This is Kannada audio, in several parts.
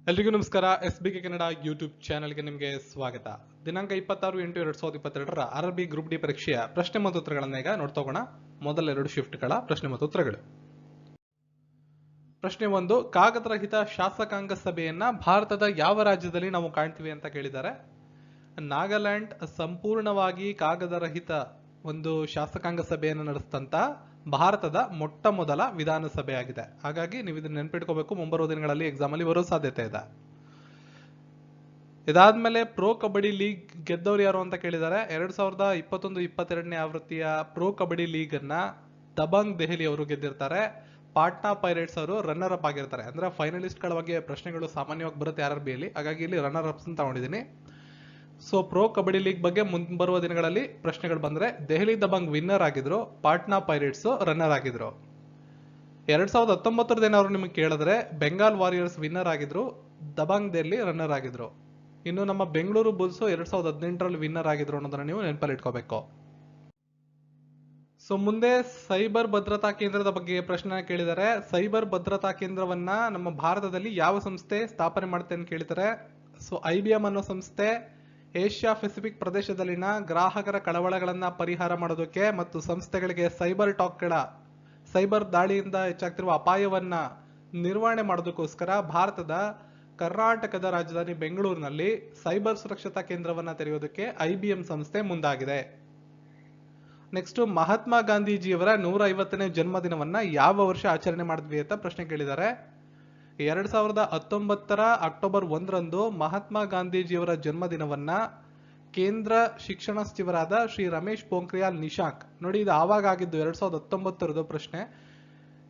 ಎಲ್ರಿಗೂ ನಮಸ್ಕಾರ. SBK ಕನ್ನಡ ಯೂಟ್ಯೂಬ್ ಚಾನೆಲ್ಗೆ ನಿಮಗೆ ಸ್ವಾಗತ. ದಿನಾಂಕ 26/8/2022 RRB ಗ್ರೂಪ್ ಡಿ ಪರೀಕ್ಷೆಯ ಪ್ರಶ್ನೆ ಮತ್ತು ಉತ್ತರಗಳನ್ನು ಈಗ ನೋಡ್ತೋಗೋಣ. ಮೊದಲ ಎರಡು ಶಿಫ್ಟ್ಗಳ ಪ್ರಶ್ನೆ ಮತ್ತು ಉತ್ತರಗಳು. ಪ್ರಶ್ನೆ 1, ಕಾಗದರಹಿತ ಶಾಸಕಾಂಗ ಸಭೆಯನ್ನ ಭಾರತದ ಯಾವ ರಾಜ್ಯದಲ್ಲಿ ನಾವು ಕಾಣ್ತೀವಿ ಅಂತ ಕೇಳಿದ್ದಾರೆ. ನಾಗಾಲ್ಯಾಂಡ್ ಸಂಪೂರ್ಣವಾಗಿ ಕಾಗದರಹಿತ ಒಂದು ಶಾಸಕಾಂಗ ಸಭೆಯನ್ನು ನಡೆಸಿದಂತ ಭಾರತದ ಮೊಟ್ಟ ಮೊದಲ ವಿಧಾನಸಭೆ ಆಗಿದೆ. ಹಾಗಾಗಿ ನೀವು ಇದನ್ನ ನೆನಪಿಟ್ಕೋಬೇಕು, ಮುಂಬರುವ ದಿನಗಳಲ್ಲಿ ಎಕ್ಸಾಮ್ ಅಲ್ಲಿ ಬರೋ ಸಾಧ್ಯತೆ ಇದೆ. ಇದಾದ್ಮೇಲೆ ಪ್ರೋ ಕಬಡ್ಡಿ ಲೀಗ್ ಗೆದ್ದವರು ಯಾರು ಅಂತ ಕೇಳಿದ್ದಾರೆ. 2021-22ನೇ ಆವೃತ್ತಿಯ ಪ್ರೋ ಕಬಡ್ಡಿ ಲೀಗ್ ಅನ್ನ ದಬಂಗ್ ದೆಹಲಿ ಅವರು ಗೆದ್ದಿರ್ತಾರೆ. ಪಾಟ್ನಾ ಪೈರೇಟ್ಸ್ ಅವರು ರನ್ನರ್ ಅಪ್ ಆಗಿರ್ತಾರೆ. ಅಂದ್ರೆ ಫೈನಲಿಸ್ಟ್ ಗಳ ಬಗ್ಗೆ ಪ್ರಶ್ನೆಗಳು ಸಾಮಾನ್ಯವಾಗಿ ಬರುತ್ತೆ RRB ಯಲ್ಲಿ, ಹಾಗಾಗಿ ಇಲ್ಲಿ ರನ್ನರ್ ಅಪ್ಸ್ ಅಂತ ತಗೊಂಡಿದ್ದೀನಿ. ಸೊ ಪ್ರೋ ಕಬಡ್ಡಿ ಲೀಗ್ ಬಗ್ಗೆ ಮುಂಬರುವ ದಿನಗಳಲ್ಲಿ ಪ್ರಶ್ನೆಗಳು ಬಂದ್ರೆ ದೆಹಲಿ ದಬಂಗ್ ವಿನ್ನರ್ ಆಗಿದ್ರು, ಪಾಟ್ನಾ ಪೈರೇಟ್ಸ್ ರನ್ನರ್ ಆಗಿದ್ರು. 2019 ಏನಾದ್ರು ನಿಮಗೆ ಕೇಳಿದ್ರೆ ಬೆಂಗಾಲ್ ವಾರಿಯರ್ಸ್ ವಿನ್ನರ್ ಆಗಿದ್ರು, ದಬಂಗ್ ದೆಹಲಿ ರನ್ನರ್ ಆಗಿದ್ರು. ಇನ್ನು ನಮ್ಮ ಬೆಂಗಳೂರು ಬುಲ್ಸ್ 2018ರಲ್ಲಿ ವಿನ್ನರ್ ಆಗಿದ್ರು ಅನ್ನೋದನ್ನ ನೀವು ನೆನಪಲ್ಲಿ ಇಟ್ಕೋಬೇಕು. ಸೊ ಮುಂದೆ ಸೈಬರ್ ಭದ್ರತಾ ಕೇಂದ್ರದ ಬಗ್ಗೆ ಪ್ರಶ್ನೆ ಕೇಳಿದರೆ, ಸೈಬರ್ ಭದ್ರತಾ ಕೇಂದ್ರವನ್ನ ನಮ್ಮ ಭಾರತದಲ್ಲಿ ಯಾವ ಸಂಸ್ಥೆ ಸ್ಥಾಪನೆ ಮಾಡುತ್ತೆ ಅಂತ ಕೇಳಿದರೆ, ಸೊ IBM ಅನ್ನೋ ಸಂಸ್ಥೆ ಏಷ್ಯಾ ಪೆಸಿಫಿಕ್ ಪ್ರದೇಶದಲ್ಲಿನ ಗ್ರಾಹಕರ ಕಳವಳಗಳನ್ನ ಪರಿಹಾರ ಮಾಡೋದಕ್ಕೆ ಮತ್ತು ಸಂಸ್ಥೆಗಳಿಗೆ ಸೈಬರ್ ದಾಳಿಯಿಂದ ಹೆಚ್ಚಾಗ್ತಿರುವ ಅಪಾಯವನ್ನ ನಿರ್ವಹಣೆ ಮಾಡೋದಕ್ಕೋಸ್ಕರ ಭಾರತದ ಕರ್ನಾಟಕದ ರಾಜಧಾನಿ ಬೆಂಗಳೂರಿನಲ್ಲಿ ಸೈಬರ್ ಸುರಕ್ಷತಾ ಕೇಂದ್ರವನ್ನ ತೆರೆಯೋದಕ್ಕೆ IBM ಸಂಸ್ಥೆ ಮುಂದಾಗಿದೆ. ನೆಕ್ಸ್ಟ್, ಮಹಾತ್ಮ ಗಾಂಧೀಜಿಯವರ 150ನೇ ಜನ್ಮದಿನವನ್ನ ಯಾವ ವರ್ಷ ಆಚರಣೆ ಮಾಡಿದ್ವಿ ಅಂತ ಪ್ರಶ್ನೆ ಕೇಳಿದ್ದಾರೆ. 2019 ಅಕ್ಟೋಬರ್ 1ರಂದು ಮಹಾತ್ಮ ಗಾಂಧೀಜಿಯವರ ಜನ್ಮದಿನವನ್ನ ಕೇಂದ್ರ ಶಿಕ್ಷಣ ಸಚಿವರಾದ ಶ್ರೀ ರಮೇಶ್ ಪೋಖ್ರಿಯಾಲ್ ನಿಶಾಂಕ್, ನೋಡಿ ಇದು ಆವಾಗ ಆಗಿದ್ದು 2019 ಪ್ರಶ್ನೆ.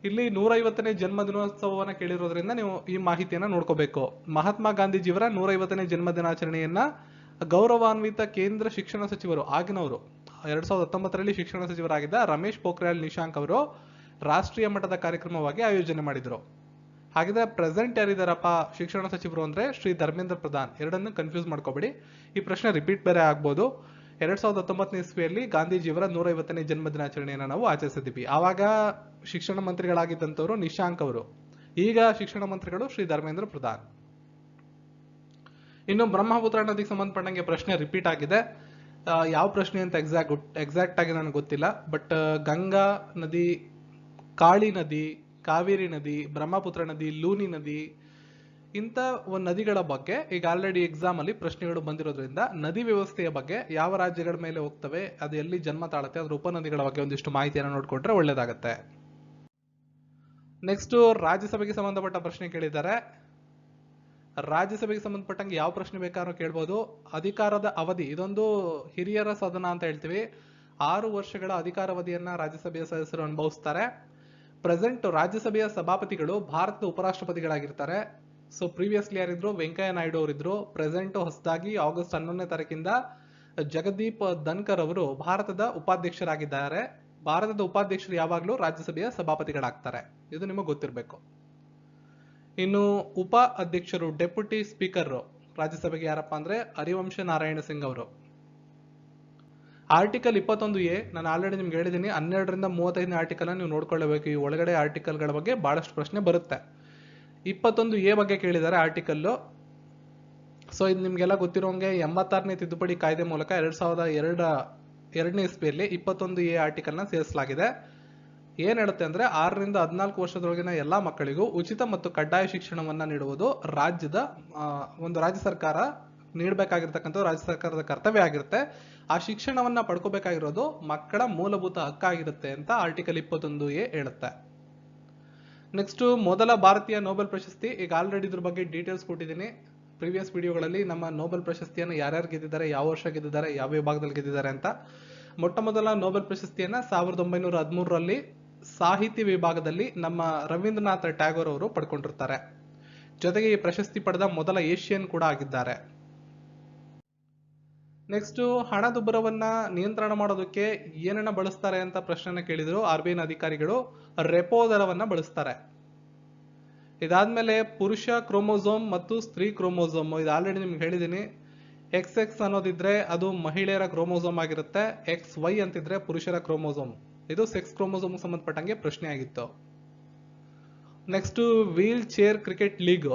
ಇಲ್ಲಿ 150ನೇ ಜನ್ಮದಿನೋತ್ಸವವನ್ನ ಕೇಳಿರೋದ್ರಿಂದ ನೀವು ಈ ಮಾಹಿತಿಯನ್ನ ನೋಡ್ಕೋಬೇಕು. ಮಹಾತ್ಮ ಗಾಂಧೀಜಿಯವರ 150ನೇ ಜನ್ಮದಿನಾಚರಣೆಯನ್ನ ಗೌರವಾನ್ವಿತ ಕೇಂದ್ರ ಶಿಕ್ಷಣ ಸಚಿವರು ಆಗಿನವರು 2019ರಲ್ಲಿ ಶಿಕ್ಷಣ ಸಚಿವರಾಗಿದ್ದ ರಮೇಶ್ ಪೋಖ್ರಿಯಾಲ್ ನಿಶಾಂಕ್ ಅವರು ರಾಷ್ಟ್ರೀಯ ಮಟ್ಟದ ಕಾರ್ಯಕ್ರಮವಾಗಿ ಆಯೋಜನೆ ಮಾಡಿದ್ರು. ಹಾಗಿದ್ರೆ ಪ್ರೆಸೆಂಟ್ ಯಾರಿದಾರಪ್ಪ ಶಿಕ್ಷಣ ಸಚಿವರು ಅಂದ್ರೆ ಶ್ರೀ ಧರ್ಮೇಂದ್ರ ಪ್ರಧಾನ್. ಎರಡನ್ನು ಕನ್ಫ್ಯೂಸ್ ಮಾಡ್ಕೋಬೇಡಿ, ಈ ಪ್ರಶ್ನೆ ರಿಪೀಟ್ ಬೇರೆ ಆಗ್ಬೋದು. 2019ನೇ ಇಸ್ವಿಯಲ್ಲಿ ಗಾಂಧೀಜಿಯವರ 150ನೇ ಜನ್ಮದಿನಾಚರಣೆಯನ್ನ ನಾವು ಆಚರಿಸಿದ್ವಿ. ಆವಾಗ ಶಿಕ್ಷಣ ಮಂತ್ರಿಗಳಾಗಿದ್ದಂಥವ್ರು ನಿಶಾಂಕ್ ಅವರು, ಈಗ ಶಿಕ್ಷಣ ಮಂತ್ರಿಗಳು ಶ್ರೀ ಧರ್ಮೇಂದ್ರ ಪ್ರಧಾನ್. ಇನ್ನು ಬ್ರಹ್ಮಪುತ್ರ ನದಿಗೆ ಸಂಬಂಧಪಟ್ಟಂಗೆ ಪ್ರಶ್ನೆ ರಿಪೀಟ್ ಆಗಿದೆ. ಯಾವ ಪ್ರಶ್ನೆ ಅಂತ ಎಕ್ಸಾಕ್ಟ್ ಆಗಿ ನನಗೆ ಗೊತ್ತಿಲ್ಲ, ಬಟ್ ಗಂಗಾ ನದಿ, ಕಾಳಿ ನದಿ, ಕಾವೇರಿ ನದಿ, ಬ್ರಹ್ಮಪುತ್ರ ನದಿ, ಲೂನಿ ನದಿ, ಇಂಥ ಒಂದು ನದಿಗಳ ಬಗ್ಗೆ ಈಗ ಆಲ್ರೆಡಿ ಎಕ್ಸಾಮ್ ಅಲ್ಲಿ ಪ್ರಶ್ನೆಗಳು ಬಂದಿರೋದ್ರಿಂದ ನದಿ ವ್ಯವಸ್ಥೆಯ ಬಗ್ಗೆ ಯಾವ ರಾಜ್ಯಗಳ ಮೇಲೆ ಹೋಗ್ತವೆ, ಅದು ಎಲ್ಲಿ ಜನ್ಮ ತಾಳುತ್ತೆ, ಅದ್ರ ಉಪನದಿಗಳ ಬಗ್ಗೆ ಒಂದಿಷ್ಟು ಮಾಹಿತಿಯನ್ನು ನೋಡ್ಕೊಂಡ್ರೆ ಒಳ್ಳೇದಾಗತ್ತೆ. ನೆಕ್ಸ್ಟ್, ರಾಜ್ಯಸಭೆಗೆ ಸಂಬಂಧಪಟ್ಟ ಪ್ರಶ್ನೆ ಕೇಳಿದ್ದಾರೆ. ರಾಜ್ಯಸಭೆಗೆ ಸಂಬಂಧಪಟ್ಟಂಗೆ ಯಾವ ಪ್ರಶ್ನೆ ಬೇಕಾದ್ರೂ ಕೇಳ್ಬೋದು. ಅಧಿಕಾರದ ಅವಧಿ, ಇದೊಂದು ಹಿರಿಯರ ಸದನ ಅಂತ ಹೇಳ್ತೀವಿ. 6 ವರ್ಷಗಳ ಅಧಿಕಾರಾವಧಿಯನ್ನ ರಾಜ್ಯಸಭೆಯ ಸದಸ್ಯರು ಅನುಭವಿಸ್ತಾರೆ. ಪ್ರೆಸೆಂಟ್ ರಾಜ್ಯಸಭೆಯ ಸಭಾಪತಿಗಳು ಭಾರತದ ಉಪರಾಷ್ಟ್ರಪತಿಗಳಾಗಿರ್ತಾರೆ. ಸೊ ಪ್ರೀವಿಯಸ್ಲಿ ಯಾರಿದ್ರು ವೆಂಕಯ್ಯ ನಾಯ್ಡು ಅವರಿದ್ರು. ಪ್ರೆಸೆಂಟ್ ಹೊಸದಾಗಿ ಆಗಸ್ಟ್ 11ನೇ ತಾರೀಕಿಂದ ಜಗದೀಪ್ ಧನ್ಕರ್ ಅವರು ಭಾರತದ ಉಪಾಧ್ಯಕ್ಷರಾಗಿದ್ದಾರೆ. ಭಾರತದ ಉಪಾಧ್ಯಕ್ಷರು ಯಾವಾಗಲೂ ರಾಜ್ಯಸಭೆಯ ಸಭಾಪತಿಗಳಾಗ್ತಾರೆ, ಇದು ನಿಮಗೆ ಗೊತ್ತಿರಬೇಕು. ಇನ್ನು ಉಪ ಅಧ್ಯಕ್ಷರು ಡೆಪ್ಯೂಟಿ ಸ್ಪೀಕರ್ ರಾಜ್ಯಸಭೆಗೆ ಯಾರಪ್ಪ ಅಂದ್ರೆ ಹರಿವಂಶ ನಾರಾಯಣ ಸಿಂಗ್ ಅವರು. ಆರ್ಟಿಕಲ್ 21A ನಾನು ಆಲ್ರೆಡಿ ನಿಮ್ಗೆ ಹೇಳಿದ್ದೀನಿ, 12ರಿಂದ 35ನೇ ಆರ್ಟಿಕಲ್ ನೀವು ನೋಡ್ಕೊಳ್ಳಬೇಕು. ಈ ಒಳಗಡೆ ಆರ್ಟಿಕಲ್ಗಳ ಬಗ್ಗೆ ಬಹಳಷ್ಟು ಪ್ರಶ್ನೆ ಬರುತ್ತೆ. 21A ಬಗ್ಗೆ ಕೇಳಿದ್ದಾರೆ ಆರ್ಟಿಕಲ್. ಸೊ ಇದು ನಿಮ್ಗೆಲ್ಲ ಗೊತ್ತಿರೋಂಗೆ 86ನೇ ತಿದ್ದುಪಡಿ ಕಾಯ್ದೆ ಮೂಲಕ 2002ನೇ ಇಸ್ವಿಯಲ್ಲಿ 21A ಆರ್ಟಿಕಲ್ ನ ಸೇರಿಸಲಾಗಿದೆ. ಏನ್ ಹೇಳುತ್ತೆ ಅಂದ್ರೆ 6ರಿಂದ 14 ವರ್ಷದೊಳಗಿನ ಎಲ್ಲಾ ಮಕ್ಕಳಿಗೂ ಉಚಿತ ಮತ್ತು ಕಡ್ಡಾಯ ಶಿಕ್ಷಣವನ್ನ ನೀಡುವುದು ರಾಜ್ಯ ಸರ್ಕಾರ ನೀಡಬೇಕಾಗಿರ್ತಕ್ಕಂಥ ರಾಜ್ಯ ಸರ್ಕಾರದ ಕರ್ತವ್ಯ ಆಗಿರುತ್ತೆ. ಆ ಶಿಕ್ಷಣವನ್ನ ಪಡ್ಕೋಬೇಕಾಗಿರೋದು ಮಕ್ಕಳ ಮೂಲಭೂತ ಹಕ್ಕಾಗಿರುತ್ತೆ ಅಂತ ಆರ್ಟಿಕಲ್ 21A ಹೇಳುತ್ತೆ. ನೆಕ್ಸ್ಟ್, ಮೊದಲ ಭಾರತೀಯ ನೊಬೆಲ್ ಪ್ರಶಸ್ತಿ. ಈಗ ಆಲ್ರೆಡಿ ಇದ್ರ ಬಗ್ಗೆ ಡೀಟೇಲ್ಸ್ ಕೊಟ್ಟಿದ್ದೀನಿ ಪ್ರೀವಿಯಸ್ ವಿಡಿಯೋಗಳಲ್ಲಿ. ನಮ್ಮ ನೊಬೆಲ್ ಪ್ರಶಸ್ತಿಯನ್ನು ಯಾರ್ಯಾರು ಗೆದ್ದಿದ್ದಾರೆ, ಯಾವ ವರ್ಷ ಗೆದ್ದಿದ್ದಾರೆ, ಯಾವ ವಿಭಾಗದಲ್ಲಿ ಗೆದ್ದಿದ್ದಾರೆ ಅಂತ. ಮೊಟ್ಟ ಮೊದಲ ನೊಬೆಲ್ ಪ್ರಶಸ್ತಿಯನ್ನ 1913ರಲ್ಲಿ ಸಾಹಿತ್ಯ ವಿಭಾಗದಲ್ಲಿ ನಮ್ಮ ರವೀಂದ್ರನಾಥ್ ಟ್ಯಾಗೋರ್ ಅವರು ಪಡ್ಕೊಂಡಿರ್ತಾರೆ. ಜೊತೆಗೆ ಈ ಪ್ರಶಸ್ತಿ ಪಡೆದ ಮೊದಲ ಏಷ್ಯನ್ ಕೂಡ ಆಗಿದ್ದಾರೆ. ನೆಕ್ಸ್ಟ್, ಹಣದುಬ್ಬರವನ್ನ ನಿಯಂತ್ರಣ ಮಾಡೋದಕ್ಕೆ ಏನನ್ನ ಬಳಸ್ತಾರೆ ಅಂತ ಪ್ರಶ್ನೆ ಕೇಳಿದ್ರು RBI ಅಧಿಕಾರಿಗಳು. ರೆಪೋ ದರವನ್ನ ಬಳಸ್ತಾರೆ. ಇದಾದ್ಮೇಲೆ ಪುರುಷ ಕ್ರೋಮೋಸೋಮ್ ಮತ್ತು ಸ್ತ್ರೀ ಕ್ರೋಮೋಸೋಮ್, ಇದು ಆಲ್ರೆಡಿ ನಿಮ್ಗೆ ಹೇಳಿದೀನಿ. XX ಅನ್ನೋದಿದ್ರೆ ಅದು ಮಹಿಳೆಯರ ಕ್ರೋಮೋಸೋಮ್ ಆಗಿರುತ್ತೆ, XY ಅಂತಿದ್ರೆ ಪುರುಷರ ಕ್ರೋಮೋಸೋಮ್. ಇದು ಸೆಕ್ಸ್ ಕ್ರೋಮೋಸೋಮ್ ಸಂಬಂಧಪಟ್ಟಂಗೆ ಪ್ರಶ್ನೆ ಆಗಿತ್ತು. Next, wheel chair cricket league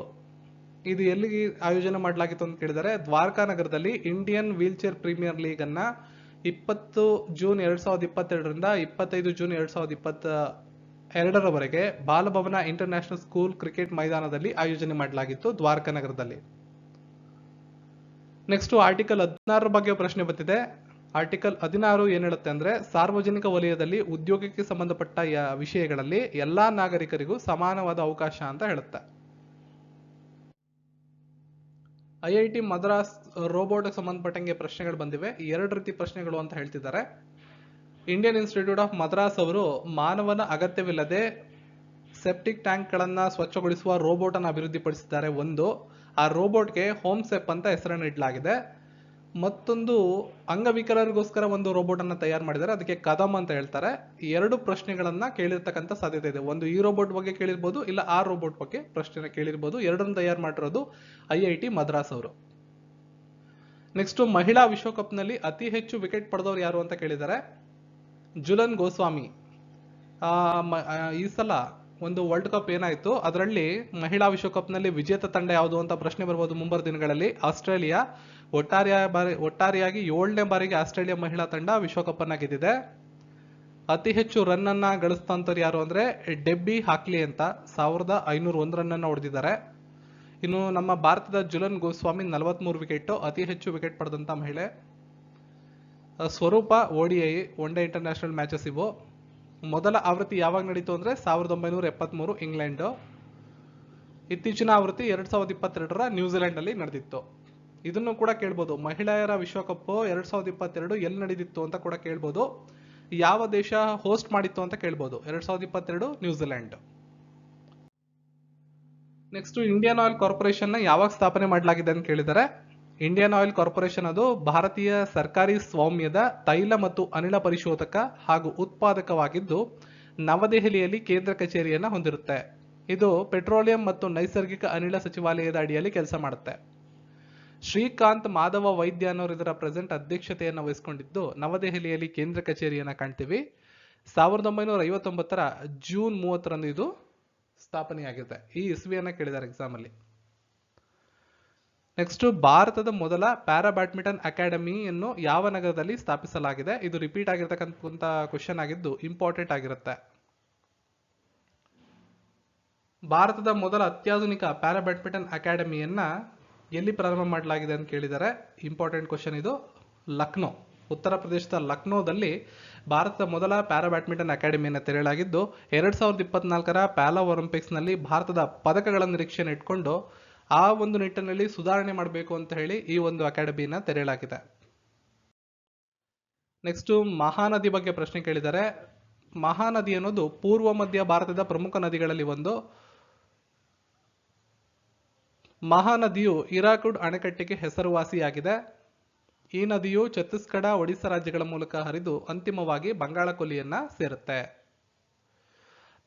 ಇದು ಎಲ್ಲಿಗೆ ಆಯೋಜನೆ ಮಾಡಲಾಗಿತ್ತು ಅಂತ ಕೇಳಿದರೆ ದ್ವಾರಕಾ ನಗರದಲ್ಲಿ Indian wheel chair premier league ಅನ್ನ 20 ಜೂನ್ 2022ರಿಂದ 25 ಜೂನ್ 2022ರವರೆಗೆ ಬಾಲಭವನ ಇಂಟರ್ನ್ಯಾಷನಲ್ ಸ್ಕೂಲ್ ಕ್ರಿಕೆಟ್ ಮೈದಾನದಲ್ಲಿ ಆಯೋಜನೆ ಮಾಡಲಾಗಿತ್ತು ದ್ವಾರಕಾ ನಗರದಲ್ಲಿ. ನೆಕ್ಸ್ಟ್ ಆರ್ಟಿಕಲ್ 16 ಬಗ್ಗೆ ಪ್ರಶ್ನೆ ಬಂದಿದೆ. ಆರ್ಟಿಕಲ್ 16 ಏನ್ ಹೇಳುತ್ತೆ ಅಂದ್ರೆ ಸಾರ್ವಜನಿಕ ವಲಯದಲ್ಲಿ ಉದ್ಯೋಗಕ್ಕೆ ಸಂಬಂಧಪಟ್ಟ ವಿಷಯಗಳಲ್ಲಿ ಎಲ್ಲಾ ನಾಗರಿಕರಿಗೂ ಸಮಾನವಾದ ಅವಕಾಶ ಅಂತ ಹೇಳುತ್ತೆ. IIT ಮದ್ರಾಸ್ ರೋಬೋಟ್ ಸಂಬಂಧಪಟ್ಟಂಗೆ ಪ್ರಶ್ನೆಗಳು ಬಂದಿವೆ. 2 ರೀತಿ ಪ್ರಶ್ನೆಗಳು ಅಂತ ಹೇಳ್ತಿದ್ದಾರೆ. ಇಂಡಿಯನ್ ಇನ್ಸ್ಟಿಟ್ಯೂಟ್ ಆಫ್ ಮದ್ರಾಸ್ ಅವರು ಮಾನವನ ಅಗತ್ಯವಿಲ್ಲದೆ ಸೆಪ್ಟಿಕ್ ಟ್ಯಾಂಕ್ ಗಳನ್ನ ಸ್ವಚ್ಛಗೊಳಿಸುವ ರೋಬೋಟ್ ಅನ್ನು ಅಭಿವೃದ್ಧಿಪಡಿಸಿದ್ದಾರೆ. ಒಂದು, ಆ ರೋಬೋಟ್ಗೆ ಹೋಮ್ಸೆಪ್ ಅಂತ ಹೆಸರನ್ನು ಇಡಲಾಗಿದೆ. ಮತ್ತೊಂದು, ಅಂಗವಿಕಲರಿಗೋಸ್ಕರ ಒಂದು ರೋಬೋಟ್ ಅನ್ನ ತಯಾರು ಮಾಡಿದ್ದಾರೆ, ಅದಕ್ಕೆ ಕದಮ್ ಅಂತ ಹೇಳ್ತಾರೆ. 2 ಪ್ರಶ್ನೆಗಳನ್ನ ಕೇಳಿರ್ತಕ್ಕಂಥ ಸಾಧ್ಯತೆ ಇದೆ. ಒಂದು ಈ ರೋಬೋಟ್ ಬಗ್ಗೆ ಕೇಳಿರ್ಬೋದು, ಇಲ್ಲ ಆ ರೋಬೋಟ್ ಬಗ್ಗೆ ಪ್ರಶ್ನೆ ಕೇಳಿರ್ಬೋದು. 2ರನ್ನು ತಯಾರು ಮಾಡಿರೋದು IIT ಮದ್ರಾಸ್ ಅವರು. ನೆಕ್ಸ್ಟ್ ಮಹಿಳಾ ವಿಶ್ವಕಪ್ ನಲ್ಲಿ ಅತಿ ಹೆಚ್ಚು ವಿಕೆಟ್ ಪಡೆದವರು ಯಾರು ಅಂತ ಕೇಳಿದ್ದಾರೆ. ಜುಲನ್ ಗೋಸ್ವಾಮಿ. ಈ ಸಲ ಒಂದು ವರ್ಲ್ಡ್ ಕಪ್ ಏನಾಯ್ತು ಅದರಲ್ಲಿ ಮಹಿಳಾ ವಿಶ್ವಕಪ್ ನಲ್ಲಿ ವಿಜೇತ ತಂಡ ಯಾವುದು ಅಂತ ಪ್ರಶ್ನೆ ಬರ್ಬೋದು ಮುಂಬರುವ ದಿನಗಳಲ್ಲಿ. ಆಸ್ಟ್ರೇಲಿಯಾ. ಒಟ್ಟಾರೆಯಾಗಿ 7ನೇ ಬಾರಿಗೆ ಆಸ್ಟ್ರೇಲಿಯಾ ಮಹಿಳಾ ತಂಡ ವಿಶ್ವಕಪ್ ಅನ್ನ ಗೆದ್ದಿದೆ. ಅತಿ ಹೆಚ್ಚು ರನ್ ಅನ್ನ ಗಳಿಸ್ತಂತವ್ರು ಯಾರು ಅಂದ್ರೆ ಡೆಬ್ಬಿ ಹಾಕ್ಲಿ ಅಂತ 1501 ರನ್ ಅನ್ನ ಹೊಡೆದಿದ್ದಾರೆ. ಇನ್ನು ನಮ್ಮ ಭಾರತದ ಜುಲನ್ ಗೋಸ್ವಾಮಿ 43 ವಿಕೆಟ್, ಅತಿ ಹೆಚ್ಚು ವಿಕೆಟ್ ಪಡೆದಂತ ಮಹಿಳೆ. ಸ್ವರೂಪ ODI one day international matches ಇವು. ಮೊದಲ ಆವೃತ್ತಿ ಯಾವಾಗ ನಡೀತು ಅಂದ್ರೆ 1973 ಇಂಗ್ಲೆಂಡ್. ಇತ್ತೀಚಿನ ಆವೃತ್ತಿ 2022ರ ನ್ಯೂಜಿಲೆಂಡ್ ಅಲ್ಲಿ ನಡೆದಿತ್ತು. ಇದನ್ನು ಕೂಡ ಕೇಳ್ಬೋದು, ಮಹಿಳೆಯರ ವಿಶ್ವಕಪ್ 2022 ಎಲ್ಲಿ ನಡೆದಿತ್ತು ಅಂತ ಕೂಡ ಕೇಳ್ಬೋದು. ಯಾವ ದೇಶ ಹೋಸ್ಟ್ ಮಾಡಿತ್ತು ಅಂತ ಕೇಳ್ಬೋದು. 2022 New Zealand. Next Indian oil corporation ನ ಯಾವಾಗ ಸ್ಥಾಪನೆ ಮಾಡಲಾಗಿದೆ ಅಂತ ಕೇಳಿದರೆ, ಇಂಡಿಯನ್ ಆಯಿಲ್ ಕಾರ್ಪೊರೇಷನ್ ಅದು ಭಾರತೀಯ ಸರ್ಕಾರಿ ಸ್ವಾಮ್ಯದ ತೈಲ ಮತ್ತು ಅನಿಲ ಪರಿಶೋಧಕ ಹಾಗೂ ಉತ್ಪಾದಕವಾಗಿದ್ದು ನವದೆಹಲಿಯಲ್ಲಿ ಕೇಂದ್ರ ಕಚೇರಿಯನ್ನ ಹೊಂದಿರುತ್ತೆ. ಇದು ಪೆಟ್ರೋಲಿಯಂ ಮತ್ತು ನೈಸರ್ಗಿಕ ಅನಿಲ ಸಚಿವಾಲಯದ ಅಡಿಯಲ್ಲಿ ಕೆಲಸ ಮಾಡುತ್ತೆ. ಶ್ರೀಕಾಂತ್ ಮಾಧವ ವೈದ್ಯ ಅನ್ನೋರು ಇದರ ಪ್ರೆಸೆಂಟ್ ಅಧ್ಯಕ್ಷತೆಯನ್ನು ವಹಿಸಿಕೊಂಡಿದ್ದು ನವದೆಹಲಿಯಲ್ಲಿ ಕೇಂದ್ರ ಕಚೇರಿಯನ್ನ ಕಾಣ್ತೀವಿ. 1959ರ ಜೂನ್ 30ರಂದು ಇದು ಸ್ಥಾಪನೆಯಾಗಿದೆ. ಈ ಇಸ್ವಿಯನ್ನ ಕೇಳಿದ್ದಾರೆ ಎಕ್ಸಾಮ್ ಅಲ್ಲಿ. ನೆಕ್ಸ್ಟ್ ಭಾರತದ ಮೊದಲ ಪ್ಯಾರಾ ಬ್ಯಾಡ್ಮಿಂಟನ್ ಅಕಾಡೆಮಿಯನ್ನು ಯಾವ ನಗರದಲ್ಲಿ ಸ್ಥಾಪಿಸಲಾಗಿದೆ? ಇದು ರಿಪೀಟ್ ಆಗಿರ್ತಕ್ಕಂಥ ಕ್ವಶನ್ ಆಗಿದ್ದು ಇಂಪಾರ್ಟೆಂಟ್ ಆಗಿರುತ್ತೆ. ಭಾರತದ ಮೊದಲ ಅತ್ಯಾಧುನಿಕ ಪ್ಯಾರಾ ಬ್ಯಾಡ್ಮಿಂಟನ್ ಅಕಾಡೆಮಿಯನ್ನ ಎಲ್ಲಿ ಪ್ರಾರಂಭ ಮಾಡಲಾಗಿದೆ ಅಂತ ಕೇಳಿದರೆ ಇಂಪಾರ್ಟೆಂಟ್ ಕ್ವಶನ್ ಇದು. ಲಕ್ನೋ, ಉತ್ತರ ಪ್ರದೇಶದ ಲಕ್ನೋದಲ್ಲಿ ಭಾರತದ ಮೊದಲ ಪ್ಯಾರಾ ಬ್ಯಾಡ್ಮಿಂಟನ್ ಅಕಾಡೆಮಿಯನ್ನು ತೆರೆಯಲಾಗಿದ್ದು 2024ರ ಪ್ಯಾರಾ ಒಲಿಂಪಿಕ್ಸ್ ನಲ್ಲಿ ಭಾರತದ ಪದಕಗಳ ನಿರೀಕ್ಷೆಯನ್ನು ಇಟ್ಕೊಂಡು ಆ ಒಂದು ನಿಟ್ಟಿನಲ್ಲಿ ಸುಧಾರಣೆ ಮಾಡಬೇಕು ಅಂತ ಹೇಳಿ ಈ ಒಂದು ಅಕಾಡೆಮಿಯನ್ನ ತೆರೆಯಲಾಗಿದೆ. ನೆಕ್ಸ್ಟ್ ಮಹಾನದಿ ಬಗ್ಗೆ ಪ್ರಶ್ನೆ ಕೇಳಿದ್ದಾರೆ. ಮಹಾನದಿ ಅನ್ನೋದು ಪೂರ್ವ ಮಧ್ಯ ಭಾರತದ ಪ್ರಮುಖ ನದಿಗಳಲ್ಲಿ ಒಂದು. ಮಹಾನದಿಯು ಹಿರಾಕುಡ್ ಅಣೆಕಟ್ಟಿಗೆ ಹೆಸರುವಾಸಿಯಾಗಿದೆ. ಈ ನದಿಯು ಛತ್ತೀಸ್ಗಢ, ಒಡಿಶಾ ರಾಜ್ಯಗಳ ಮೂಲಕ ಹರಿದು ಅಂತಿಮವಾಗಿ ಬಂಗಾಳ ಕೊಲ್ಲಿಯನ್ನ ಸೇರುತ್ತೆ.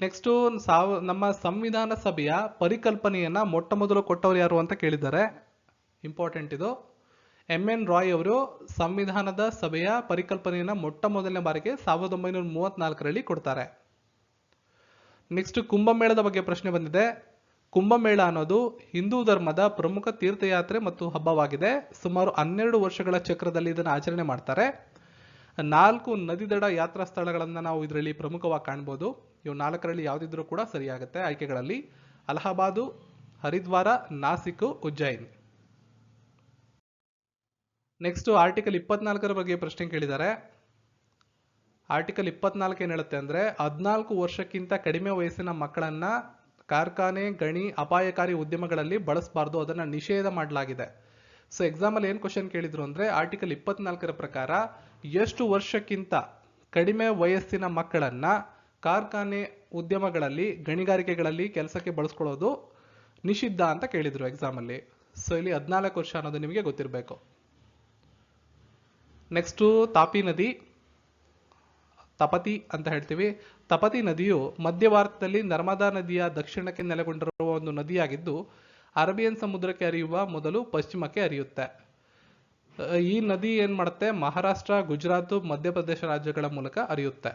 ನೆಕ್ಸ್ಟ್ ನಮ್ಮ ಸಂವಿಧಾನ ಸಭೆಯ ಪರಿಕಲ್ಪನೆಯನ್ನ ಮೊಟ್ಟ ಮೊದಲು ಕೊಟ್ಟವರು ಯಾರು ಅಂತ ಕೇಳಿದ್ದಾರೆ. ಇಂಪಾರ್ಟೆಂಟ್ ಇದು. MN ರಾಯ್ ಅವರು ಸಂವಿಧಾನದ ಸಭೆಯ ಪರಿಕಲ್ಪನೆಯನ್ನ ಮೊಟ್ಟ ಮೊದಲನೇ ಬಾರಿಗೆ 1934ರಲ್ಲಿ ಕೊಡ್ತಾರೆ. ನೆಕ್ಸ್ಟ್ ಕುಂಭಮೇಳದ ಬಗ್ಗೆ ಪ್ರಶ್ನೆ ಬಂದಿದೆ. ಕುಂಭಮೇಳ ಅನ್ನೋದು ಹಿಂದೂ ಧರ್ಮದ ಪ್ರಮುಖ ತೀರ್ಥಯಾತ್ರೆ ಮತ್ತು ಹಬ್ಬವಾಗಿದೆ. ಸುಮಾರು 12 ವರ್ಷಗಳ ಚಕ್ರದಲ್ಲಿ ಇದನ್ನು ಆಚರಣೆ ಮಾಡ್ತಾರೆ. 4 ನದಿ ದಡ ಯಾತ್ರಾ ಸ್ಥಳಗಳನ್ನ ನಾವು ಇದರಲ್ಲಿ ಪ್ರಮುಖವಾಗಿ ಕಾಣ್ಬೋದು. ಇವು 4ರಲ್ಲಿ ಯಾವ್ದಿದ್ರು ಕೂಡ ಸರಿಯಾಗುತ್ತೆ ಆಯ್ಕೆಗಳಲ್ಲಿ. ಅಲಹಾಬಾದು, ಹರಿದ್ವಾರ, ನಾಸಿಕ್, ಉಜ್ಜಯಿನ್. ನೆಕ್ಸ್ಟ್ ಆರ್ಟಿಕಲ್ 24ರ ಬಗ್ಗೆ ಪ್ರಶ್ನೆ ಕೇಳಿದ್ದಾರೆ. ಆರ್ಟಿಕಲ್ 24 ಏನ್ ಹೇಳುತ್ತೆ ಅಂದ್ರೆ 14 ವರ್ಷಕ್ಕಿಂತ ಕಡಿಮೆ ವಯಸ್ಸಿನ ಮಕ್ಕಳನ್ನ ಕಾರ್ಖಾನೆ, ಗಣಿ, ಅಪಾಯಕಾರಿ ಉದ್ಯಮಗಳಲ್ಲಿ ಬಳಸಬಾರ್ದು, ಅದನ್ನ ನಿಷೇಧ ಮಾಡಲಾಗಿದೆ. ಸೊ ಎಕ್ಸಾಮ್ ಅಲ್ಲಿ ಏನ್ ಕ್ವಶನ್ ಕೇಳಿದ್ರು ಅಂದ್ರೆ ಆರ್ಟಿಕಲ್ 24ರ ಪ್ರಕಾರ ಎಷ್ಟು ವರ್ಷಕ್ಕಿಂತ ಕಡಿಮೆ ವಯಸ್ಸಿನ ಮಕ್ಕಳನ್ನ ಕಾರ್ಖಾನೆ, ಉದ್ಯಮಗಳಲ್ಲಿ, ಗಣಿಗಾರಿಕೆಗಳಲ್ಲಿ ಕೆಲಸಕ್ಕೆ ಬಳಸ್ಕೊಳ್ಳೋದು ನಿಷಿದ್ಧ ಅಂತ ಕೇಳಿದ್ರು ಎಕ್ಸಾಮ್ ಅಲ್ಲಿ. ಸೊ ಇಲ್ಲಿ 14 ವರ್ಷ ಅನ್ನೋದು ನಿಮಗೆ ಗೊತ್ತಿರಬೇಕು. ನೆಕ್ಸ್ಟ್ ತಾಪಿ ನದಿ, ತಪತಿ ಅಂತ ಹೇಳ್ತೀವಿ. ತಪತಿ ನದಿಯು ಮಧ್ಯ ಭಾರತದಲ್ಲಿ ನರ್ಮದಾ ನದಿಯ ದಕ್ಷಿಣಕ್ಕೆ ನೆಲೆಗೊಂಡಿರುವ ಒಂದು ನದಿಯಾಗಿದ್ದು ಅರೇಬಿಯನ್ ಸಮುದ್ರಕ್ಕೆ ಹರಿಯುವ ಮೊದಲು ಪಶ್ಚಿಮಕ್ಕೆ ಹರಿಯುತ್ತೆ. ಈ ನದಿ ಏನ್ ಮಾಡುತ್ತೆ, ಮಹಾರಾಷ್ಟ್ರ, ಗುಜರಾತ್, ಮಧ್ಯಪ್ರದೇಶ ರಾಜ್ಯಗಳ ಮೂಲಕ ಹರಿಯುತ್ತೆ.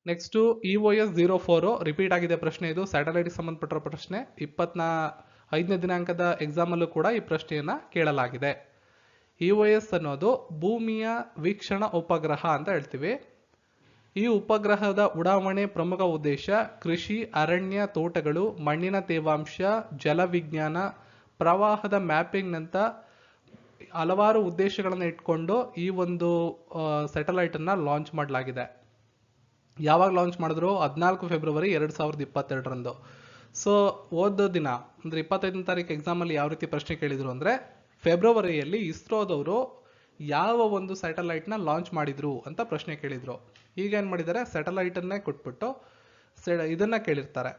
ನೆಕ್ಸ್ಟ್ EOS-04 ರಿಪೀಟ್ ಆಗಿದೆ ಪ್ರಶ್ನೆ. ಇದು ಸ್ಯಾಟಲೈಟ್ ಸಂಬಂಧಪಟ್ಟಿರೋ ಪ್ರಶ್ನೆ. 25ನೇ ದಿನಾಂಕದ ಎಕ್ಸಾಮ್ ಅಲ್ಲೂ ಕೂಡ ಈ ಪ್ರಶ್ನೆಯನ್ನ ಕೇಳಲಾಗಿದೆ. EOS ಅನ್ನೋದು ಭೂಮಿಯ ವೀಕ್ಷಣಾ ಉಪಗ್ರಹ ಅಂತ ಹೇಳ್ತೀವಿ. ಈ ಉಪಗ್ರಹದ ಉಡಾವಣೆ ಪ್ರಮುಖ ಉದ್ದೇಶ ಕೃಷಿ, ಅರಣ್ಯ, ತೋಟಗಳು, ಮಣ್ಣಿನ ತೇವಾಂಶ, ಜಲವಿಜ್ಞಾನ, ಪ್ರವಾಹದ ಮ್ಯಾಪಿಂಗ್ ನಂತ ಹಲವಾರು ಉದ್ದೇಶಗಳನ್ನು ಇಟ್ಕೊಂಡು ಈ ಒಂದು ಸ್ಯಾಟಲೈಟ್ ಅನ್ನ ಲಾಂಚ್ ಮಾಡಲಾಗಿದೆ. ಯಾವಾಗ ಲಾಂಚ್ ಮಾಡಿದ್ರು? 14 ಫೆಬ್ರವರಿ 2022ರಂದು. ಸೊ ಓದೋ ದಿನ ಅಂದ್ರೆ 25ನೇ ತಾರೀಕು ಎಕ್ಸಾಮ್ ಅಲ್ಲಿ ಯಾವ ರೀತಿ ಪ್ರಶ್ನೆ ಕೇಳಿದ್ರು ಅಂದ್ರೆ, ಫೆಬ್ರವರಿಯಲ್ಲಿ ಇಸ್ರೋದವರು ಯಾವ ಒಂದು ಸ್ಯಾಟಲೈಟ್ ನ ಲಾಂಚ್ ಮಾಡಿದ್ರು ಅಂತ ಪ್ರಶ್ನೆ ಕೇಳಿದ್ರು. ಈಗ ಏನ್ ಮಾಡಿದ್ದಾರೆ, ಸ್ಯಾಟಲೈಟ್ ಅನ್ನೇ ಕೊಟ್ಬಿಟ್ಟು ಇದನ್ನ ಕೇಳಿರ್ತಾರೆ.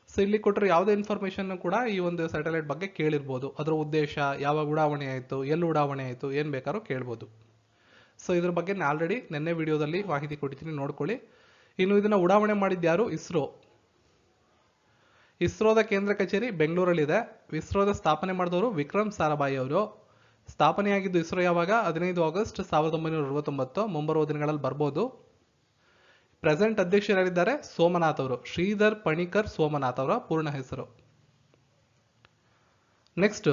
ಸೊ ಇಲ್ಲಿ ಕೊಟ್ಟರು ಯಾವುದೇ ಇನ್ಫಾರ್ಮೇಶನ್ ಕೂಡ ಈ ಒಂದು ಸ್ಯಾಟಲೈಟ್ ಬಗ್ಗೆ ಕೇಳಿರ್ಬೋದು. ಅದರ ಉದ್ದೇಶ, ಯಾವಾಗ ಉಡಾವಣೆ ಆಯಿತು, ಎಲ್ಲಿ ಉಡಾವಣೆ ಆಯಿತು, ಏನ್ ಬೇಕಾದ್ರೂ ಕೇಳ್ಬೋದು. ಸೊ ಇದ್ರ ಬಗ್ಗೆ ನಾನು ಆಲ್ರೆಡಿ ನಿನ್ನೆ ವಿಡಿಯೋದಲ್ಲಿ ಮಾಹಿತಿ ಕೊಟ್ಟಿದ್ದೀನಿ, ನೋಡ್ಕೊಳ್ಳಿ. ಇನ್ನು ಇದನ್ನ ಉಡಾವಣೆ ಮಾಡಿದ್ಯಾರು? ಇಸ್ರೋ. ಇಸ್ರೋದ ಕೇಂದ್ರ ಕಚೇರಿ ಬೆಂಗಳೂರಲ್ಲಿದೆ. ಇಸ್ರೋದ ಸ್ಥಾಪನೆ ಮಾಡಿದವರು ವಿಕ್ರಮ್ ಸಾರಾಭಾಯಿ ಅವರು. ಸ್ಥಾಪನೆಯಾಗಿದ್ದು ಇಸ್ರೋ ಯಾವಾಗ? 15 ಆಗಸ್ಟ್ 1969. ಮುಂಬರುವ ದಿನಗಳಲ್ಲಿ ಬರ್ಬೋದು. ಪ್ರೆಸೆಂಟ್ ಅಧ್ಯಕ್ಷರಾಗಿದ್ದಾರೆ ಸೋಮನಾಥ್ ಅವರು. ಶ್ರೀಧರ್ ಪಣಿಕರ್ ಸೋಮನಾಥ್ ಅವರ ಪೂರ್ಣ ಹೆಸರು. ನೆಕ್ಸ್ಟ್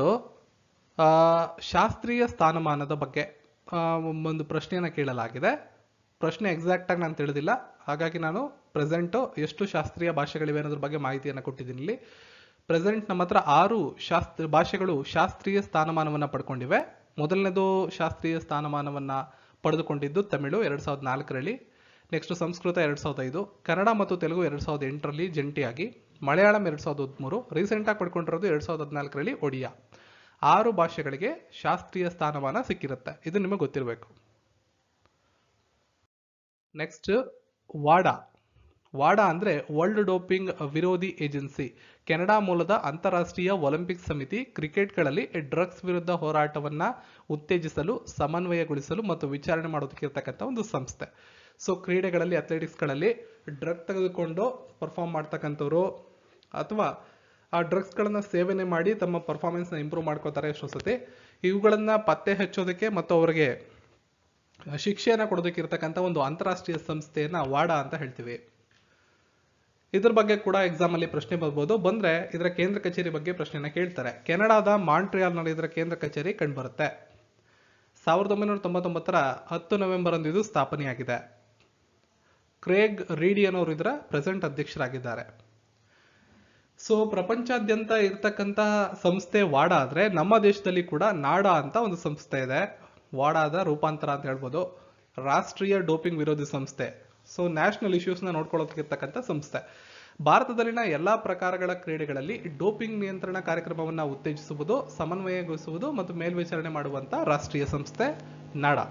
ಶಾಸ್ತ್ರೀಯ ಸ್ಥಾನಮಾನದ ಬಗ್ಗೆ ಒಂದು ಪ್ರಶ್ನೆಯನ್ನ ಕೇಳಲಾಗಿದೆ. ಪ್ರಶ್ನೆ ಎಕ್ಸಾಕ್ಟ್ ಆಗಿ ನಾನು ತಿಳಿದಿಲ್ಲ, ಹಾಗಾಗಿ ನಾನು ಪ್ರೆಸೆಂಟ್ ಎಷ್ಟು ಶಾಸ್ತ್ರೀಯ ಭಾಷೆಗಳಿವೆ ಅನ್ನೋದ್ರ ಬಗ್ಗೆ ಮಾಹಿತಿಯನ್ನು ಕೊಟ್ಟಿದ್ದೀನಿ. ಇಲ್ಲಿ ಪ್ರೆಸೆಂಟ್ ನಮ್ಮ ಹತ್ರ 6 ಭಾಷೆಗಳು ಶಾಸ್ತ್ರೀಯ ಸ್ಥಾನಮಾನವನ್ನ ಪಡ್ಕೊಂಡಿವೆ. ಮೊದಲನೇದು ಶಾಸ್ತ್ರೀಯ ಸ್ಥಾನಮಾನವನ್ನ ಪಡೆದುಕೊಂಡಿದ್ದು ತಮಿಳು 2004ರಲ್ಲಿ. ನೆಕ್ಸ್ಟ್ ಸಂಸ್ಕೃತ 2005, ಕನ್ನಡ ಮತ್ತು ತೆಲುಗು 2008ರಲ್ಲಿ ಜಂಟಿಯಾಗಿ, ಮಲಯಾಳಂ 2013, ರೀಸೆಂಟ್ ಆಗಿ ಪಡ್ಕೊಂಡಿರೋದು 2014ರಲ್ಲಿ ಒಡಿಯಾ. 6 ಭಾಷೆಗಳಿಗೆ ಶಾಸ್ತ್ರೀಯ ಸ್ಥಾನಮಾನ ಸಿಕ್ಕಿರುತ್ತೆ. ಇದು ನಿಮಗೆ ಗೊತ್ತಿರಬೇಕು. ನೆಕ್ಸ್ಟ್ ವಾಡಾ. ವಾಡಾ ಅಂದ್ರೆ ವರ್ಲ್ಡ್ ಡೋಪಿಂಗ್ ವಿರೋಧಿ ಏಜೆನ್ಸಿ. ಕೆನಡಾ ಮೂಲದ ಅಂತಾರಾಷ್ಟ್ರೀಯ ಒಲಿಂಪಿಕ್ ಸಮಿತಿ ಕ್ರಿಕೆಟ್ಗಳಲ್ಲಿ ಡ್ರಗ್ಸ್ ವಿರುದ್ಧ ಹೋರಾಟವನ್ನ ಉತ್ತೇಜಿಸಲು, ಸಮನ್ವಯಗೊಳಿಸಲು ಮತ್ತು ವಿಚಾರಣೆ ಮಾಡೋದಕ್ಕೆ ಇರ್ತಕ್ಕಂಥ ಒಂದು ಸಂಸ್ಥೆ. ಸೊ ಕ್ರೀಡೆಗಳಲ್ಲಿ, ಅಥ್ಲೆಟಿಕ್ಸ್ಗಳಲ್ಲಿ ಡ್ರಗ್ ತೆಗೆದುಕೊಂಡು ಪರ್ಫಾರ್ಮ್ ಮಾಡ್ತಕ್ಕಂಥವ್ರು ಅಥವಾ ಆ ಡ್ರಗ್ಸ್ಗಳನ್ನ ಸೇವನೆ ಮಾಡಿ ತಮ್ಮ ಪರ್ಫಾರ್ಮೆನ್ಸ್ನ ಇಂಪ್ರೂವ್ ಮಾಡ್ಕೋತಾರೆ ಎಷ್ಟೋ ಸತಿ. ಇವುಗಳನ್ನ ಪತ್ತೆ ಹಚ್ಚೋದಕ್ಕೆ ಮತ್ತು ಅವರಿಗೆ ಶಿಕ್ಷೆಯನ್ನ ಕೊಡೋದಕ್ಕೆ ಇರ್ತಕ್ಕಂಥ ಒಂದು ಅಂತಾರಾಷ್ಟ್ರೀಯ ಸಂಸ್ಥೆಯನ್ನ ವಾಡಾ ಅಂತ ಹೇಳ್ತೀವಿ. ಇದ್ರ ಬಗ್ಗೆ ಕೂಡ ಎಕ್ಸಾಮ್ ಅಲ್ಲಿ ಪ್ರಶ್ನೆ ಬರ್ಬೋದು. ಬಂದ್ರೆ ಇದರ ಕೇಂದ್ರ ಕಚೇರಿ ಬಗ್ಗೆ ಪ್ರಶ್ನೆನ ಕೇಳ್ತಾರೆ. ಕೆನಡಾದ ಮಾಂಟ್ರಿಯಾಲ್ ನಲ್ಲಿ ಇದರ ಕೇಂದ್ರ ಕಚೇರಿ ಕಂಡುಬರುತ್ತೆ. 1999ರ 10 ನವೆಂಬರ್ ಅಂದು ಇದು ಸ್ಥಾಪನೆಯಾಗಿದೆ. ಕ್ರೇಗ್ ರೀಡಿ ಅನ್ನೋರು ಇದರ ಪ್ರೆಸೆಂಟ್ ಅಧ್ಯಕ್ಷರಾಗಿದ್ದಾರೆ. ಸೊ ಪ್ರಪಂಚಾದ್ಯಂತ ಇರ್ತಕ್ಕಂತಹ ಸಂಸ್ಥೆ ವಾಡಾ ಆದ್ರೆ, ನಮ್ಮ ದೇಶದಲ್ಲಿ ಕೂಡ ನಾಡಾ ಅಂತ ಒಂದು ಸಂಸ್ಥೆ ಇದೆ. ವಾಡಾದ ರೂಪಾಂತರ ಅಂತ ಹೇಳ್ಬೋದು. ರಾಷ್ಟ್ರೀಯ ಡೋಪಿಂಗ್ ವಿರೋಧಿ ಸಂಸ್ಥೆ. ಸೊ ನ್ಯಾಷನಲ್ ಇಶ್ಯೂಸ್ ನ ನೋಡ್ಕೊಳ್ಳೋದಕ್ಕಿರ್ತಕ್ಕಂಥ ಸಂಸ್ಥೆ. ಭಾರತದಲ್ಲಿನ ಎಲ್ಲಾ ಪ್ರಕಾರಗಳ ಕ್ರೀಡೆಗಳಲ್ಲಿ ಡೋಪಿಂಗ್ ನಿಯಂತ್ರಣ ಕಾರ್ಯಕ್ರಮವನ್ನ ಉತ್ತೇಜಿಸುವುದು, ಸಮನ್ವಯಗೊಳಿಸುವುದು ಮತ್ತು ಮೇಲ್ವಿಚಾರಣೆ ಮಾಡುವಂತ ರಾಷ್ಟ್ರೀಯ ಸಂಸ್ಥೆ ನಾಡಾ.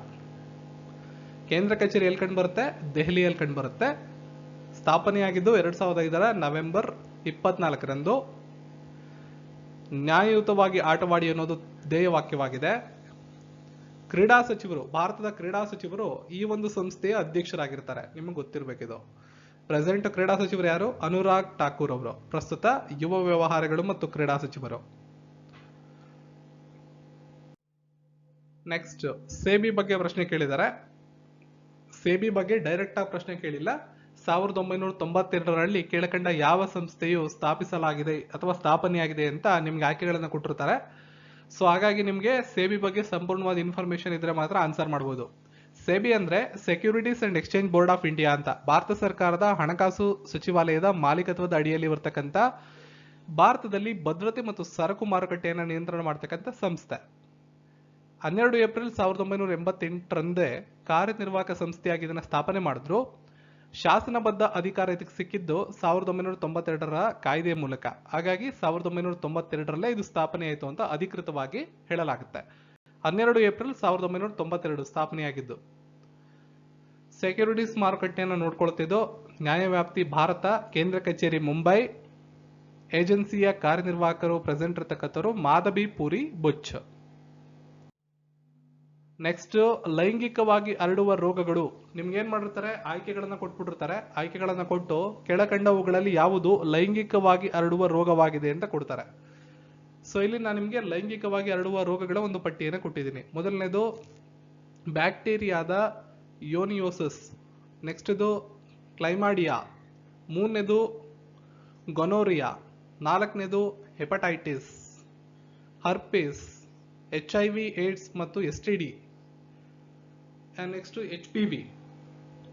ಕೇಂದ್ರ ಕಚೇರಿ ಎಲ್ಲಿ ಕಂಡು ಬರುತ್ತೆ? ದೆಹಲಿಯಲ್ಲಿ ಕಂಡು ಬರುತ್ತೆ. ಸ್ಥಾಪನೆಯಾಗಿದ್ದು 2005ರ ನವೆಂಬರ್ 24ರಂದು. ನ್ಯಾಯಯುತವಾಗಿ ಆಟವಾಡಿ ಅನ್ನೋದು ಧ್ಯೇಯವಾಕ್ಯವಾಗಿದೆ. ಕ್ರೀಡಾ ಸಚಿವರು, ಭಾರತದ ಕ್ರೀಡಾ ಸಚಿವರು ಈ ಒಂದು ಸಂಸ್ಥೆಯ ಅಧ್ಯಕ್ಷರಾಗಿರ್ತಾರೆ. ನಿಮಗೆ ಗೊತ್ತಿರಬೇಕಿದು. ಪ್ರೆಸೆಂಟ್ ಕ್ರೀಡಾ ಸಚಿವರು ಯಾರು? ಅನುರಾಗ್ ಠಾಕೂರ್ ಅವರು. ಪ್ರಸ್ತುತ ಯುವ ವ್ಯವಹಾರಗಳು ಮತ್ತು ಕ್ರೀಡಾ ಸಚಿವರು. ನೆಕ್ಸ್ಟ್ ಸೇಬಿ ಬಗ್ಗೆ ಪ್ರಶ್ನೆ ಕೇಳಿದ್ದಾರೆ. ಸೇಬಿ ಬಗ್ಗೆ ಡೈರೆಕ್ಟ್ ಆಗಿ ಪ್ರಶ್ನೆ ಕೇಳಿಲ್ಲ. 1992ರಲ್ಲಿ ಕೆಳಕಂಡ ಯಾವ ಸಂಸ್ಥೆಯು ಸ್ಥಾಪಿಸಲಾಗಿದೆ ಅಥವಾ ಸ್ಥಾಪನೆಯಾಗಿದೆ ಅಂತ ನಿಮ್ಗೆ ಆಯ್ಕೆಗಳನ್ನ ಕೊಟ್ಟಿರ್ತಾರೆ. ಸೊ ಹಾಗಾಗಿ ನಿಮ್ಗೆ ಸೇಬಿ ಬಗ್ಗೆ ಸಂಪೂರ್ಣವಾದ ಇನ್ಫಾರ್ಮೇಶನ್ ಇದ್ರೆ ಮಾತ್ರ ಆನ್ಸರ್ ಮಾಡಬಹುದು. ಸೇಬಿ ಅಂದ್ರೆ securities and exchange board of India ಅಂತ ಭಾರತ ಸರ್ಕಾರದ ಹಣಕಾಸು ಸಚಿವಾಲಯದ ಮಾಲೀಕತ್ವದ ಅಡಿಯಲ್ಲಿ ಬರ್ತಕ್ಕಂಥ, ಭಾರತದಲ್ಲಿ ಭದ್ರತೆ ಮತ್ತು ಸರಕು ಮಾರುಕಟ್ಟೆಯನ್ನು ನಿಯಂತ್ರಣ ಮಾಡ್ತಕ್ಕಂಥ ಸಂಸ್ಥೆ. 12 ಏಪ್ರಿಲ್ 1988ರಂದೇ ಕಾರ್ಯನಿರ್ವಾಹಕ ಸಂಸ್ಥೆಯಾಗಿ ಇದನ್ನ ಸ್ಥಾಪನೆ ಮಾಡಿದ್ರು. ಶಾಸನಬದ್ಧ ಅಧಿಕಾರ ಇದಕ್ಕೆ ಸಿಕ್ಕಿದ್ದು 1992ರ ಕಾಯ್ದೆಯ ಮೂಲಕ. ಹಾಗಾಗಿ 1992ರಲ್ಲೇ ಇದು ಸ್ಥಾಪನೆ ಆಯಿತು ಅಂತ ಅಧಿಕೃತವಾಗಿ ಹೇಳಲಾಗುತ್ತೆ. 12 ಏಪ್ರಿಲ್ 1992 ಸ್ಥಾಪನೆಯಾಗಿದ್ದು. ಸೆಕ್ಯೂರಿಟೀಸ್ ಮಾರುಕಟ್ಟೆಯನ್ನು ನೋಡ್ಕೊಳ್ತಿದ್ದು. ನ್ಯಾಯವ್ಯಾಪ್ತಿ ಭಾರತ, ಕೇಂದ್ರ ಕಚೇರಿ Mumbai, ಏಜೆನ್ಸಿಯ ಕಾರ್ಯನಿರ್ವಾಹಕರು present ಇರತಕ್ಕಂಥವರು ಮಾಧಬಿ Puri Butch. Next ಲೈಂಗಿಕವಾಗಿ ಹರಡುವ ರೋಗಗಳು. ನಿಮ್ಗೆ ಏನ್ ಮಾಡಿರ್ತಾರೆ? ಆಯ್ಕೆಗಳನ್ನ ಕೊಟ್ಬಿಟ್ಟಿರ್ತಾರೆ. ಆಯ್ಕೆಗಳನ್ನ ಕೊಟ್ಟು ಕೆಳಕಂಡವುಗಳಲ್ಲಿ ಯಾವುದು ಲೈಂಗಿಕವಾಗಿ ಹರಡುವ ರೋಗವಾಗಿದೆ ಅಂತ ಕೊಡ್ತಾರೆ. ಸೊ ಇಲ್ಲಿ ನಾನು ನಿಮ್ಗೆ ಲೈಂಗಿಕವಾಗಿ ಹರಡುವ ರೋಗಗಳ ಒಂದು ಪಟ್ಟಿಯನ್ನು ಕೊಟ್ಟಿದ್ದೀನಿ. ಮೊದಲನೇದು ಬ್ಯಾಕ್ಟೀರಿಯಾದ ಯೋನಿಯೋಸಿಸ್. ನೆಕ್ಸ್ಟ್ ಇದು ಕ್ಲೈಮಾಡಿಯಾ, ಮೂರನೇದು ಗೊನೋರಿಯಾ, ನಾಲ್ಕನೇದು ಹೆಪಟೈಟಿಸ್, ಹರ್ಪಿಸ್, HIV ಏಡ್ಸ್ ಮತ್ತು STD, ನೆಕ್ಸ್ಟ್ HPV.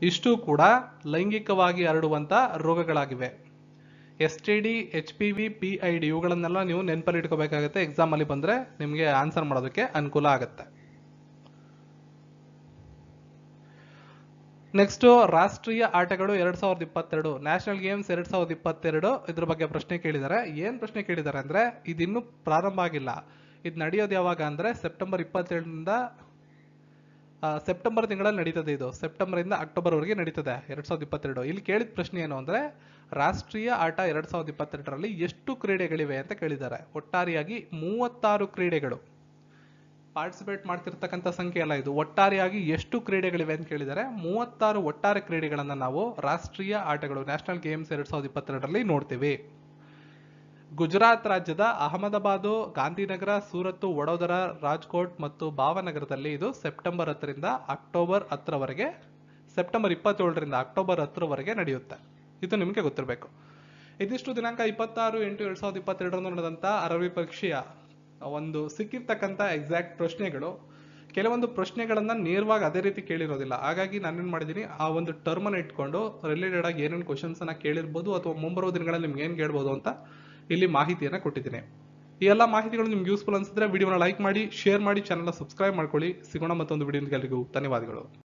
ಇಷ್ಟು ಕೂಡ ಲೈಂಗಿಕವಾಗಿ ಹರಡುವಂತ ರೋಗಗಳಾಗಿವೆ. STD, HPV, PID ಇವುಗಳನ್ನೆಲ್ಲ ನೀವು ನೆನಪಲ್ಲಿ ಇಟ್ಕೋಬೇಕಾಗುತ್ತೆ. ಎಕ್ಸಾಮ್ ಅಲ್ಲಿ ಬಂದ್ರೆ ನಿಮಗೆ ಆನ್ಸರ್ ಮಾಡೋದಕ್ಕೆ ಅನುಕೂಲ ಆಗುತ್ತೆ. ನೆಕ್ಸ್ಟ್ ರಾಷ್ಟ್ರೀಯ ಆಟಗಳು 2022, ನ್ಯಾಷನಲ್ ಗೇಮ್ಸ್ 2022 ಇದ್ರ ಬಗ್ಗೆ ಪ್ರಶ್ನೆ ಕೇಳಿದ್ದಾರೆ. ಏನ್ ಪ್ರಶ್ನೆ ಕೇಳಿದ್ದಾರೆ ಅಂದ್ರೆ, ಇದಿನ್ನೂ ಪ್ರಾರಂಭ ಆಗಿಲ್ಲ. ಇದು ನಡೆಯೋದು ಯಾವಾಗ ಅಂದ್ರೆ ಸೆಪ್ಟೆಂಬರ್ 27ರಿಂದ ಸೆಪ್ಟೆಂಬರ್ ತಿಂಗಳಲ್ಲಿ ನಡೀತದೆ. ಇದು ಸೆಪ್ಟೆಂಬರ್ ಇಂದ ಅಕ್ಟೋಬರ್ ವರೆಗೆ ನಡೀತದೆ 2022. ಇಲ್ಲಿ ಕೇಳಿದ ಪ್ರಶ್ನೆ ಏನು ಅಂದ್ರೆ, ರಾಷ್ಟ್ರೀಯ ಆಟ 2022ರಲ್ಲಿ ಎಷ್ಟು ಕ್ರೀಡೆಗಳಿವೆ ಅಂತ ಕೇಳಿದ್ದಾರೆ. ಒಟ್ಟಾರೆಯಾಗಿ 36 ಕ್ರೀಡೆಗಳು. ಪಾರ್ಟಿಸಿಪೇಟ್ ಮಾಡ್ತಿರ್ತಕ್ಕಂಥ ಸಂಖ್ಯೆ ಅಲ್ಲ ಇದು, ಒಟ್ಟಾರೆಯಾಗಿ ಎಷ್ಟು ಕ್ರೀಡೆಗಳಿವೆ ಅಂತ ಕೇಳಿದ್ದಾರೆ. 36 ಒಟ್ಟಾರೆ ಕ್ರೀಡೆಗಳನ್ನ ನಾವು ರಾಷ್ಟ್ರೀಯ ಆಟಗಳು ನ್ಯಾಷನಲ್ ಗೇಮ್ಸ್ 2022ರಲ್ಲಿ ನೋಡ್ತೀವಿ. ಗುಜರಾತ್ ರಾಜ್ಯದ ಅಹಮದಾಬಾದ್, ಗಾಂಧಿನಗರ, ಸೂರತ್, ವಡೋದರ, ರಾಜ್ಕೋಟ್ ಮತ್ತು ಭಾವನಗರದಲ್ಲಿ ಇದು ಸೆಪ್ಟೆಂಬರ್ 10ರಿಂದ ಅಕ್ಟೋಬರ್ 10ರವರೆಗೆ, ಸೆಪ್ಟೆಂಬರ್ 27ರಿಂದ ಅಕ್ಟೋಬರ್ 10ರವರೆಗೆ ನಡೆಯುತ್ತೆ. ಇದು ನಿಮಗೆ ಗೊತ್ತಿರಬೇಕು. ಇದಿಷ್ಟು ದಿನಾಂಕ 26/8/2022ರಂದು ನಡೆದಂತ 10ನೇ ಪರೀಕ್ಷೆಯ ಒಂದು ಸಿಕ್ಕಿರ್ತಕ್ಕಂಥ ಎಕ್ಸಾಕ್ಟ್ ಪ್ರಶ್ನೆಗಳು. ಕೆಲವೊಂದು ಪ್ರಶ್ನೆಗಳನ್ನ ನೇರವಾಗಿ ಅದೇ ರೀತಿ ಕೇಳಿರೋದಿಲ್ಲ. ಹಾಗಾಗಿ ನಾನೇನ್ ಮಾಡಿದೀನಿ, ಆ ಒಂದು ಟರ್ಮ್ ಅನ್ನ ಇಟ್ಕೊಂಡು ರಿಲೇಟೆಡ್ ಆಗಿ ಏನೇನು ಕ್ವಶನ್ಸ್ ಅನ್ನ ಕೇಳಿರ್ಬೋದು ಅಥವಾ ಮುಂಬರುವ ದಿನಗಳಲ್ಲಿ ನಿಮ್ಗೆ ಏನ್ ಕೇಳ್ಬೋದು ಅಂತ ಇಲ್ಲಿ ಮಾಹಿತಿಯನ್ನ ಕೊಟ್ಟಿದ್ದೀನಿ. ಈ ಎಲ್ಲ ಮಾಹಿತಿಗಳು ನಿಮ್ಗೆ ಯೂಸ್ಫುಲ್ ಅನ್ಸಿದ್ರೆ ವಿಡಿಯೋನ ಲೈಕ್ ಮಾಡಿ, ಶೇರ್ ಮಾಡಿ, ಚಾನಲ್ನ ಸಬ್ಸ್ಕ್ರೈಬ್ ಮಾಡ್ಕೊಳ್ಳಿ. ಸಿಗೋಣ ಮತ್ತೊಂದು ವಿಡಿಯೋಗೆ. ಎಲ್ರಿಗೂ ಧನ್ಯವಾದಗಳು.